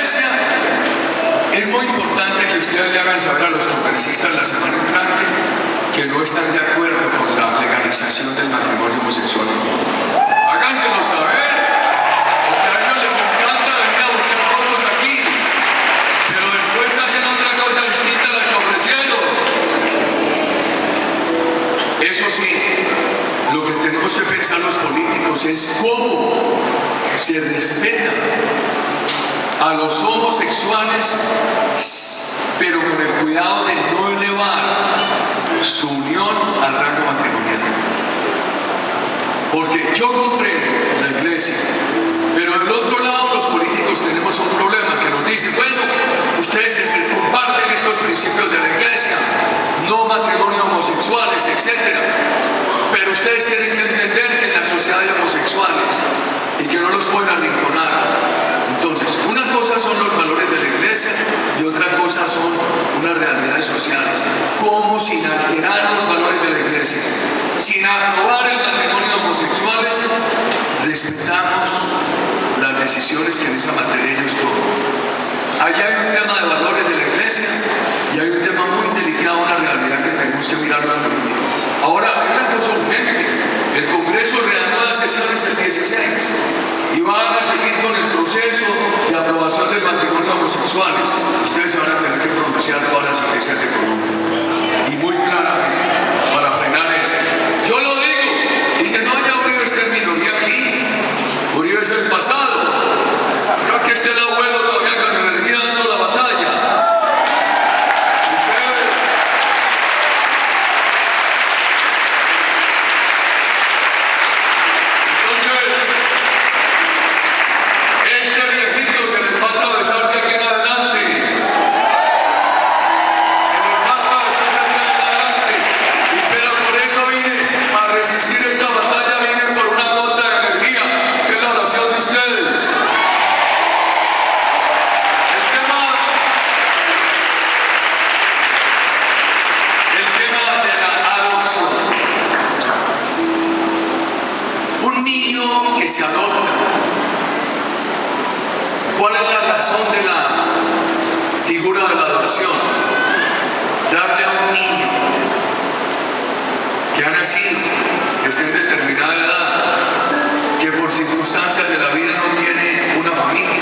iglesia es muy importante que ustedes le hagan saber a los congresistas la semana entrante que no están de acuerdo con la legalización del matrimonio homosexual. Háganselo saber, porque a ellos les encanta venir a buscar votos aquí, pero después hacen otra cosa distinta a la que ofrecieron. Eso sí, lo que tenemos que pensar los políticos es cómo se respeta a los homosexuales, pero con el cuidado de no elevar su unión al rango matrimonial. Porque yo comprendo la iglesia, pero del otro lado los políticos tenemos un problema que nos dicen, bueno, ustedes comparten estos principios de la iglesia, no matrimonio homosexuales, etc. Pero ustedes tienen que entender que en la sociedad hay homosexuales y que no los pueden arrinconar. Entonces, una cosa son los valores de la iglesia y otra cosa son unas realidades sociales. Como sin alterar los valores de la iglesia, sin aprobar el matrimonio de homosexuales, respetamos las decisiones que en esa materia ellos toman. Allá hay un tema de valores de la iglesia y hay un tema muy delicado, una realidad que tenemos que mirar los políticos. Ahora, hay una cosa urgente. El Congreso reanuda sesiones el 16 y van a seguir con el proceso de aprobación del matrimonio de homosexuales. Ustedes se van a tener que pronunciar todas las iglesias de Colombia y muy claramente para frenar eso. Yo lo digo, dicen, no, ya Uribe está en minoría aquí, Uribe es el pasado, creo que este es el abuelo todavía con energía dando la batalla. ¿Cuál es la razón de la figura de la adopción? Darle a un niño que ha nacido, que está en determinada edad, que por circunstancias de la vida no tiene una familia,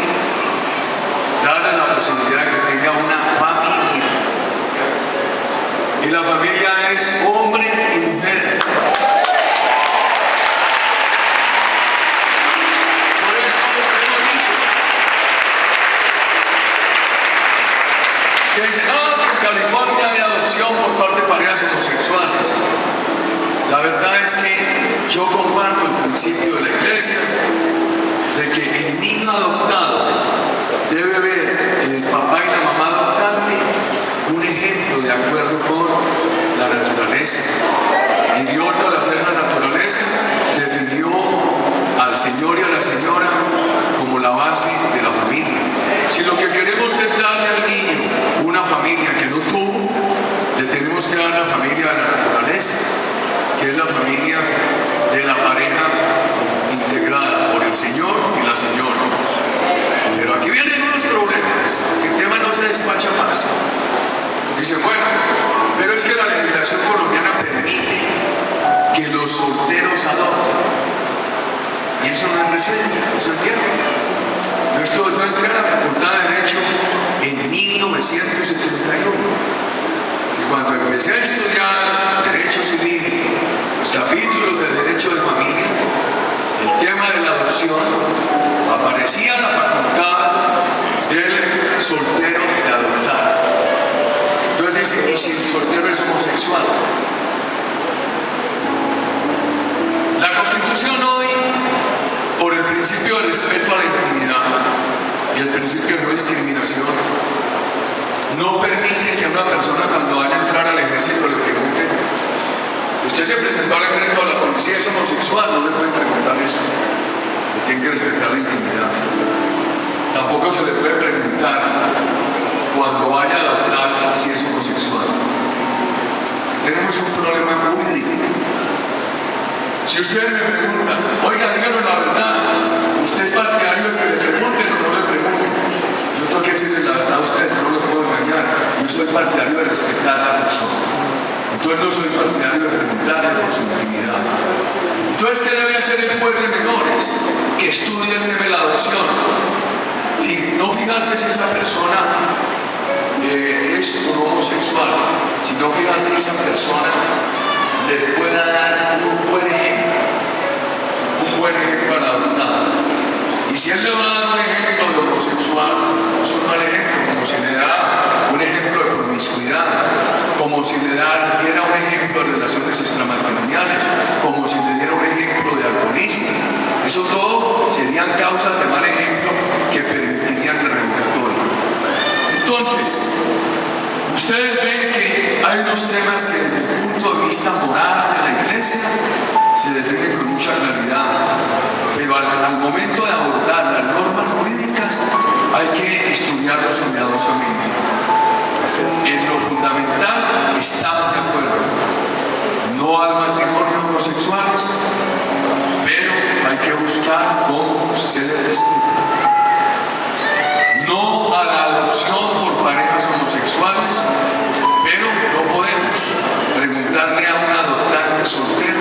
darle la posibilidad de que tenga una familia. Y la familia es hombre y mujer. Que dicen, no, en California hay adopción por parte de parejas homosexuales. La verdad es que yo comparto el principio de la iglesia de que el niño adoptado debe ver en el papá y la mamá adoptante un ejemplo de acuerdo con la naturaleza. Y Dios, al hacer la naturaleza, definió al señor y a la señora como la base de la familia. Si lo que queremos es darle al niño una familia que no tuvo, le tenemos que dar la familia de la naturaleza, que es la familia de la pareja integrada por el señor y la señora. Pero aquí vienen unos problemas, porque el tema no se despacha fácil. Dice, bueno, pero es que la legislación colombiana permite que los solteros adopten. Y eso no es reciente, no se entiende. Yo entré a la Facultad de Derecho en 1971 y cuando empecé a estudiar Derecho Civil, los capítulos de Derecho de Familia, el tema de la adopción, aparecía en la facultad del soltero de adoptar. Entonces dice, ¿y si el soltero es homosexual? La Constitución hoy, por el principio de respeto a la intimidad y el principio de no discriminación, no permite que una persona cuando vaya a entrar al ejército le pregunte, usted se presentó al ejército a la policía, es homosexual, no le pueden preguntar eso, le tienen que respetar la intimidad. Tampoco se le puede preguntar cuando vaya a adoptar si es homosexual. Tenemos un problema jurídico. Si ustedes me preguntan, oiga, díganos la verdad, ¿usted es partidario de que le pregunten o no le pregunten? Yo Entonces no soy partidario de preguntarle por su intimidad. Entonces, ¿qué debe hacer el juez de menores? Que estudie el tema de la adopción. No fijarse si esa persona es un homosexual, sino fijarse que esa persona le pueda dar un buen ejemplo a la adoptada. Y si él le va a dar un ejemplo de homosexual, es un mal ejemplo, como si le da un ejemplo de promiscuidad, como si le diera un ejemplo de relaciones extramatrimoniales, como si le diera un ejemplo de alcoholismo. Eso todo serían causas de mal ejemplo que permitirían la revocatoria. Entonces, ustedes ven que hay unos temas que desde el punto de vista moral de la Iglesia se definen con mucha claridad, pero al momento de abordar las normas jurídicas hay que estudiarlos cuidadosamente. En lo fundamental estamos de acuerdo, no al matrimonio homosexuales, pero hay que buscar cómo se les discute. No a la adopción por parejas homosexuales, pero no podemos preguntarle a un adoptante soltero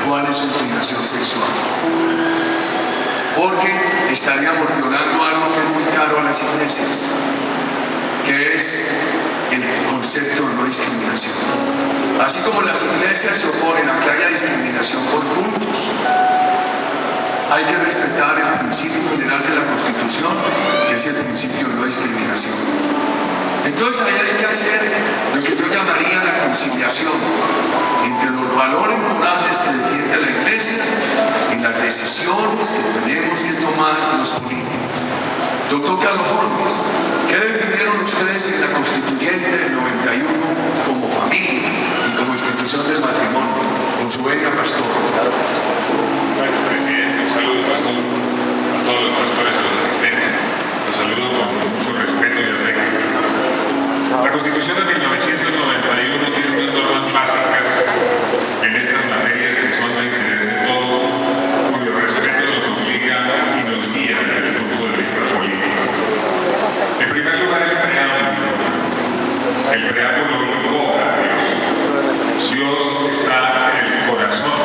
cuál es su inclinación sexual, porque estaríamos violando algo que es muy caro a las iglesias, que es el concepto de no discriminación. Así como las iglesias se oponen a que haya discriminación por puntos, hay que respetar el principio general de la Constitución, que es el principio de no discriminación. Entonces ahí hay que hacer lo que yo llamaría la conciliación entre los valores morales que defiende la Iglesia y las decisiones que tenemos que tomar los políticos. Doctor Carlos Holmes, ¿qué definieron ustedes en la Constituyente del 91 como familia y como institución del matrimonio? Con su venia, pastor. Gracias, presidente. Un saludo, pastor, a todos los pastores, a los asistentes. Los saludo con mucho respeto y afecto. La Constitución de 1991 tiene unas normas básicas en estas materias que son de interés de todos, cuyo respeto nos obliga y nos guía desde el punto de vista político. En primer lugar, el preámbulo. El preámbulo invoca a Dios. Dios está en el corazón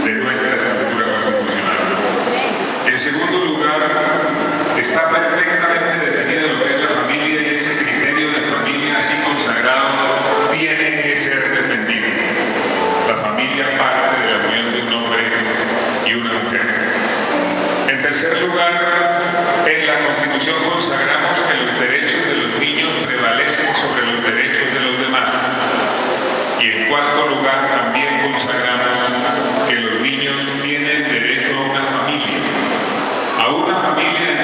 de nuestra estructura constitucional. En segundo lugar, está perfectamente definido lo que es la familia y ese criterio de familia así consagrado tiene que ser defendido. La familia parte de la unión de un hombre y una mujer. En tercer lugar, en la Constitución consagramos que los derechos de los niños prevalecen sobre los derechos de los demás. Y en cuarto lugar, también consagramos que los niños tienen derecho a una familia en